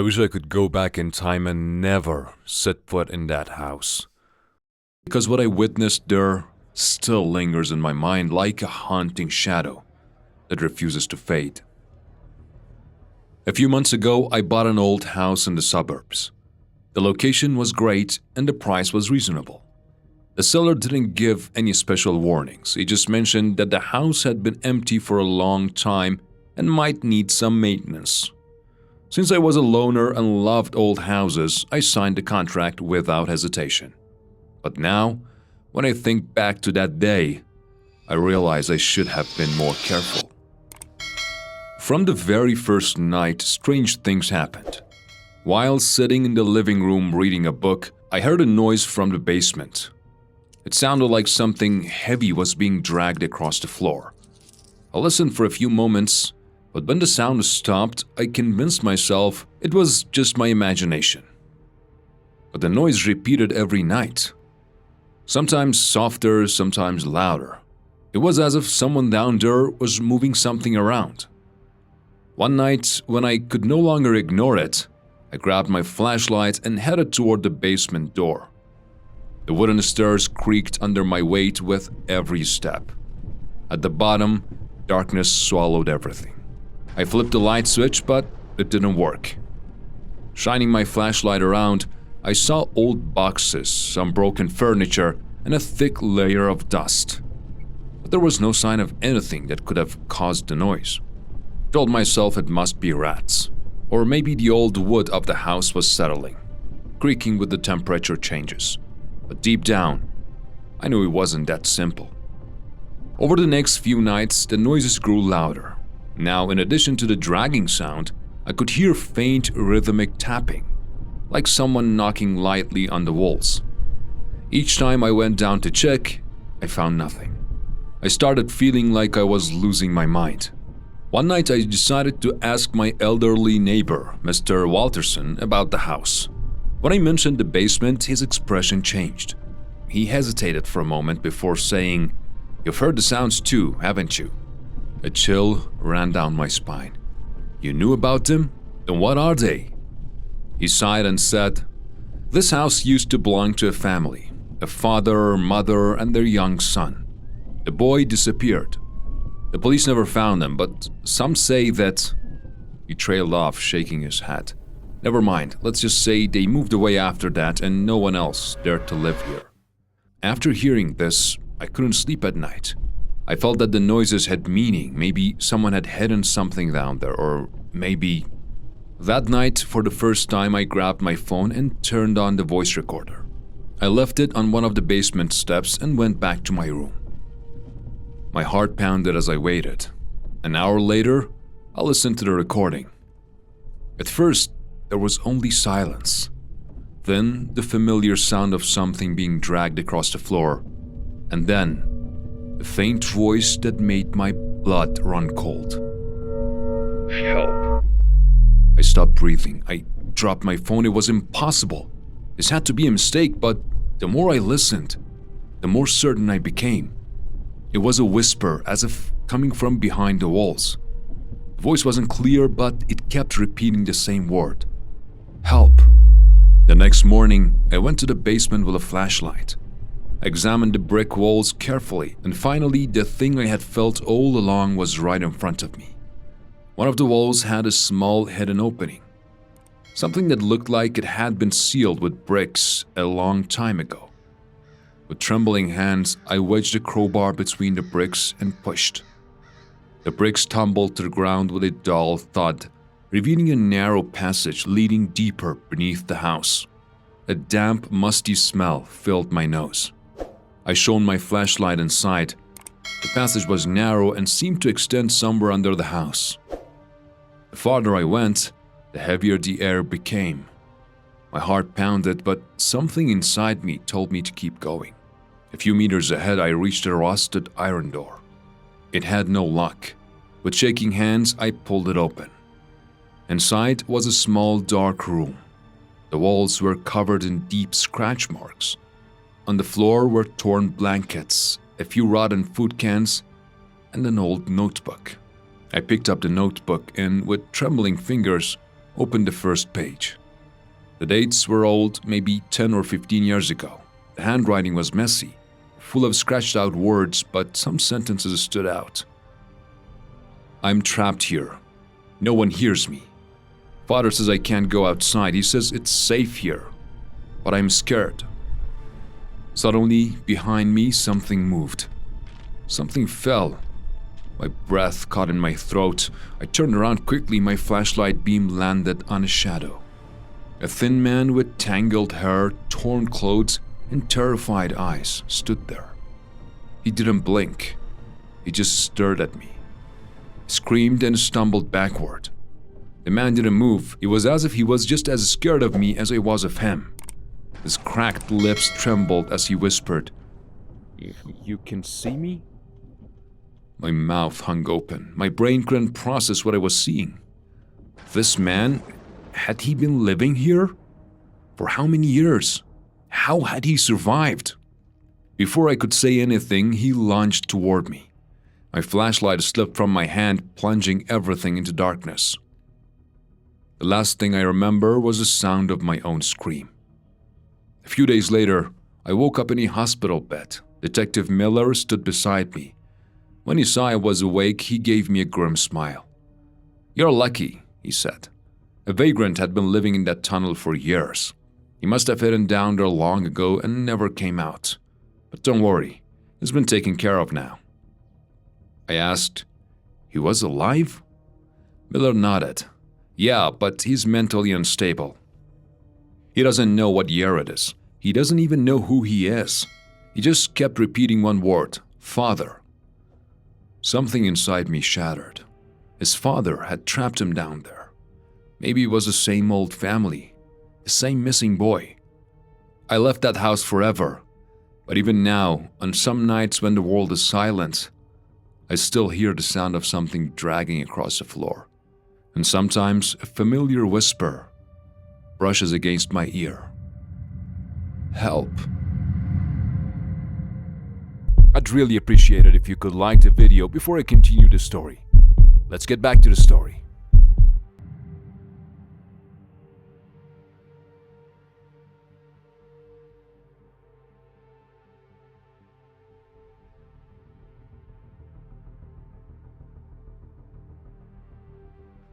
I wish I could go back in time and never set foot in that house. Because what I witnessed there still lingers in my mind like a haunting shadow that refuses to fade. A few months ago, I bought an old house in the suburbs. The location was great and the price was reasonable. The seller didn't give any special warnings. He just mentioned that the house had been empty for a long time and might need some maintenance. Since I was a loner and loved old houses, I signed the contract without hesitation. But now, when I think back to that day, I realize I should have been more careful. From the very first night, strange things happened. While sitting in the living room reading a book, I heard a noise from the basement. It sounded like something heavy was being dragged across the floor. I listened for a few moments, but when the sound stopped, I convinced myself it was just my imagination. But the noise repeated every night. Sometimes softer, sometimes louder. It was as if someone down there was moving something around. One night, when I could no longer ignore it, I grabbed my flashlight and headed toward the basement door. The wooden stairs creaked under my weight with every step. At the bottom, darkness swallowed everything. I flipped the light switch, but it didn't work. Shining my flashlight around, I saw old boxes, some broken furniture, and a thick layer of dust. But there was no sign of anything that could have caused the noise. I told myself it must be rats, or maybe the old wood of the house was settling, creaking with the temperature changes. But deep down, I knew it wasn't that simple. Over the next few nights, the noises grew louder. Now, in addition to the dragging sound, I could hear faint rhythmic tapping, like someone knocking lightly on the walls. Each time I went down to check, I found nothing. I started feeling like I was losing my mind. One night I decided to ask my elderly neighbor, Mr. Walterson, about the house. When I mentioned the basement, his expression changed. He hesitated for a moment before saying, "You've heard the sounds too, haven't you?" A chill ran down my spine. "You knew about them? Then what are they?" He sighed and said, "This house used to belong to a family, a father, mother, and their young son. The boy disappeared. The police never found him, but some say that..." He trailed off, shaking his head. "Never mind, let's just say they moved away after that and no one else dared to live here." After hearing this, I couldn't sleep at night. I felt that the noises had meaning. Maybe someone had hidden something down there, or maybe... That night, for the first time, I grabbed my phone and turned on the voice recorder. I left it on one of the basement steps and went back to my room. My heart pounded as I waited. An hour later, I listened to the recording. At first, there was only silence. Then, the familiar sound of something being dragged across the floor. And then, a faint voice that made my blood run cold. "Help." I stopped breathing. I dropped my phone. It was impossible. This had to be a mistake, but the more I listened, the more certain I became. It was a whisper, as if coming from behind the walls. The voice wasn't clear, but it kept repeating the same word. "Help." The next morning, I went to the basement with a flashlight. I examined the brick walls carefully, and finally, the thing I had felt all along was right in front of me. One of the walls had a small hidden opening, something that looked like it had been sealed with bricks a long time ago. With trembling hands, I wedged a crowbar between the bricks and pushed. The bricks tumbled to the ground with a dull thud, revealing a narrow passage leading deeper beneath the house. A damp, musty smell filled my nose. I shone my flashlight inside. The passage was narrow and seemed to extend somewhere under the house. The farther I went, the heavier the air became. My heart pounded, but something inside me told me to keep going. A few meters ahead, I reached a rusted iron door. It had no lock. With shaking hands, I pulled it open. Inside was a small, dark room. The walls were covered in deep scratch marks. On the floor were torn blankets, a few rotten food cans, and an old notebook. I picked up the notebook and, with trembling fingers, opened the first page. The dates were old, maybe 10 or 15 years ago. The handwriting was messy, full of scratched out words, but some sentences stood out. I'm trapped here. No one hears me. Father says I can't go outside. He says it's safe here, but I'm scared. Suddenly, behind me, something moved. Something fell. My breath caught in my throat. I turned around quickly. My flashlight beam landed on a shadow. A thin man with tangled hair, torn clothes, and terrified eyes stood there. He didn't blink. He just stared at me. Screamed and stumbled backward. The man didn't move. It was as if he was just as scared of me as I was of him. His cracked lips trembled as he whispered, "You can see me?" My mouth hung open. My brain couldn't process what I was seeing. This man, had he been living here? For how many years? How had he survived? Before I could say anything, he lunged toward me. My flashlight slipped from my hand, plunging everything into darkness. The last thing I remember was the sound of my own scream. A few days later, I woke up in a hospital bed. Detective Miller stood beside me. When he saw I was awake, he gave me a grim smile. "You're lucky," he said. "A vagrant had been living in that tunnel for years. He must have hidden down there long ago and never came out. But don't worry, he's been taken care of now." I asked, "He was alive?" Miller nodded. "Yeah, but he's mentally unstable. He doesn't know what year it is. He doesn't even know who he is. He just kept repeating one word, father." Something inside me shattered. His father had trapped him down there. Maybe it was the same old family, the same missing boy. I left that house forever, but even now, on some nights when the world is silent, I still hear the sound of something dragging across the floor. And sometimes a familiar whisper brushes against my ear. "Help." I'd really appreciate it if you could like the video before I continue the story. Let's get back to the story.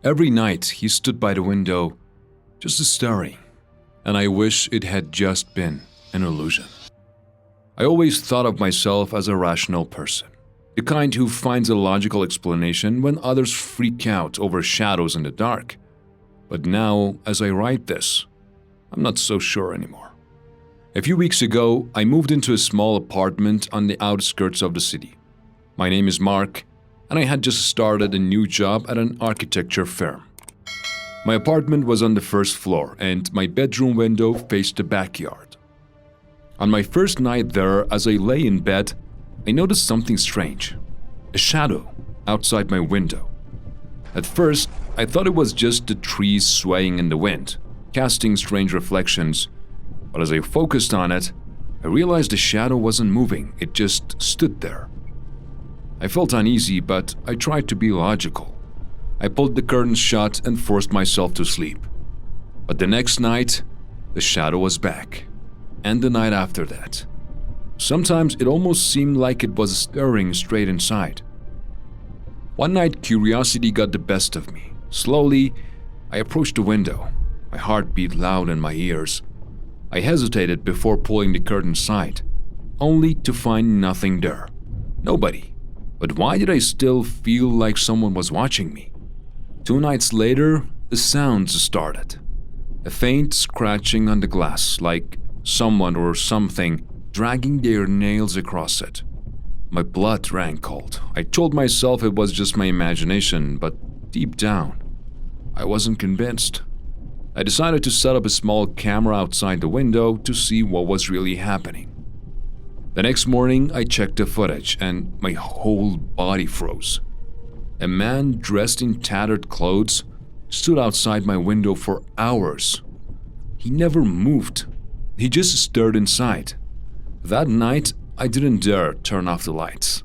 Every night he stood by the window, just staring, and I wish it had just been an illusion. I always thought of myself as a rational person, the kind who finds a logical explanation when others freak out over shadows in the dark. But now, as I write this, I'm not so sure anymore. A few weeks ago, I moved into a small apartment on the outskirts of the city. My name is Mark, and I had just started a new job at an architecture firm. My apartment was on the first floor, and my bedroom window faced the backyard. On my first night there, as I lay in bed, I noticed something strange. A shadow outside my window. At first, I thought it was just the trees swaying in the wind, casting strange reflections, but as I focused on it, I realized the shadow wasn't moving, it just stood there. I felt uneasy, but I tried to be logical. I pulled the curtains shut and forced myself to sleep. But the next night, the shadow was back. And the night after that. Sometimes it almost seemed like it was staring straight inside. One night, curiosity got the best of me. Slowly, I approached the window. My heart beat loud in my ears. I hesitated before pulling the curtain aside, only to find nothing there. Nobody. But why did I still feel like someone was watching me? 2 nights later, the sounds started. A faint scratching on the glass, like someone or something dragging their nails across it. My blood ran cold. I told myself it was just my imagination, but deep down, I wasn't convinced. I decided to set up a small camera outside the window to see what was really happening. The next morning, I checked the footage and my whole body froze. A man dressed in tattered clothes stood outside my window for hours. He never moved. He just stared inside. That night, I didn't dare turn off the lights.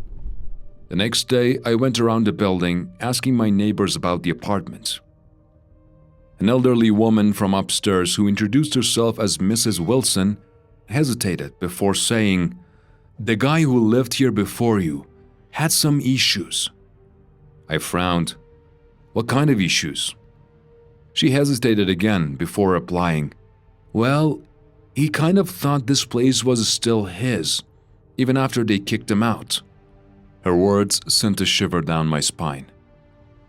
The next day, I went around the building asking my neighbors about the apartment. An elderly woman from upstairs who introduced herself as Mrs. Wilson hesitated before saying, "The guy who lived here before you had some issues." I frowned. "What kind of issues?" She hesitated again before replying, "Well, he kind of thought this place was still his, even after they kicked him out." Her words sent a shiver down my spine.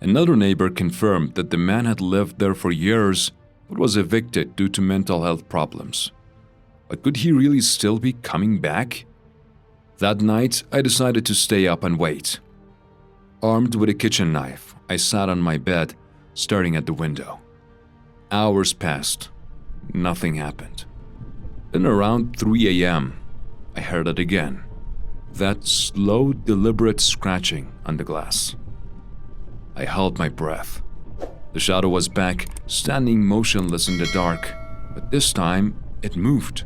Another neighbor confirmed that the man had lived there for years but was evicted due to mental health problems. But could he really still be coming back? That night, I decided to stay up and wait. Armed with a kitchen knife, I sat on my bed, staring at the window. Hours passed. Nothing happened. Then around 3 a.m., I heard it again. That slow, deliberate scratching on the glass. I held my breath. The shadow was back, standing motionless in the dark, but this time it moved.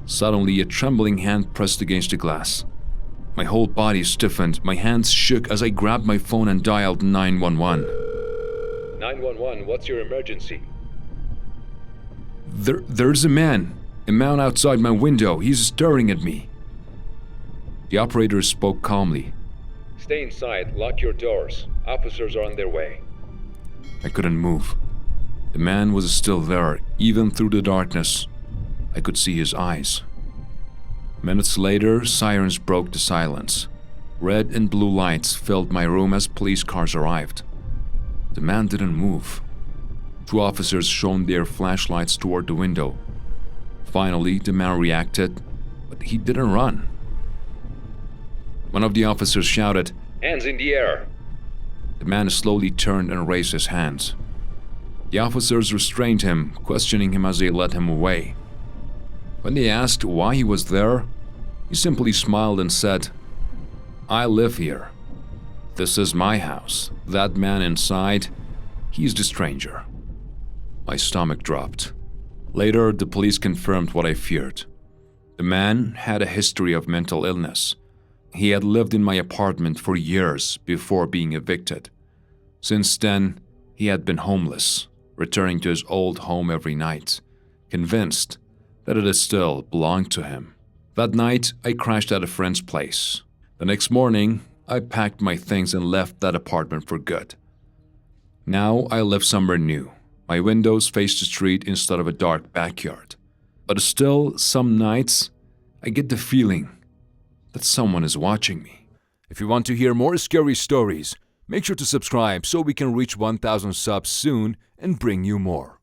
Suddenly, a trembling hand pressed against the glass. My whole body stiffened, my hands shook as I grabbed my phone and dialed 911. 911, what's your emergency? There's a man outside my window. He's staring at me. The operator spoke calmly. Stay inside, lock your doors. Officers are on their way. I couldn't move. The man was still there, even through the darkness. I could see his eyes. Minutes later, sirens broke the silence. Red and blue lights filled my room as police cars arrived. The man didn't move. 2 officers shone their flashlights toward the window. Finally, the man reacted, but he didn't run. One of the officers shouted, "Hands in the air!" The man slowly turned and raised his hands. The officers restrained him, questioning him as they led him away. When they asked why he was there, he simply smiled and said, "I live here. This is my house. That man inside, he's the stranger." My stomach dropped. Later, the police confirmed what I feared. The man had a history of mental illness. He had lived in my apartment for years before being evicted. Since then, he had been homeless, returning to his old home every night, convinced that it still belonged to him. That night, I crashed at a friend's place. The next morning, I packed my things and left that apartment for good. Now I live somewhere new. My windows face the street instead of a dark backyard. But still, some nights, I get the feeling that someone is watching me. If you want to hear more scary stories, make sure to subscribe so we can reach 1,000 subs soon and bring you more.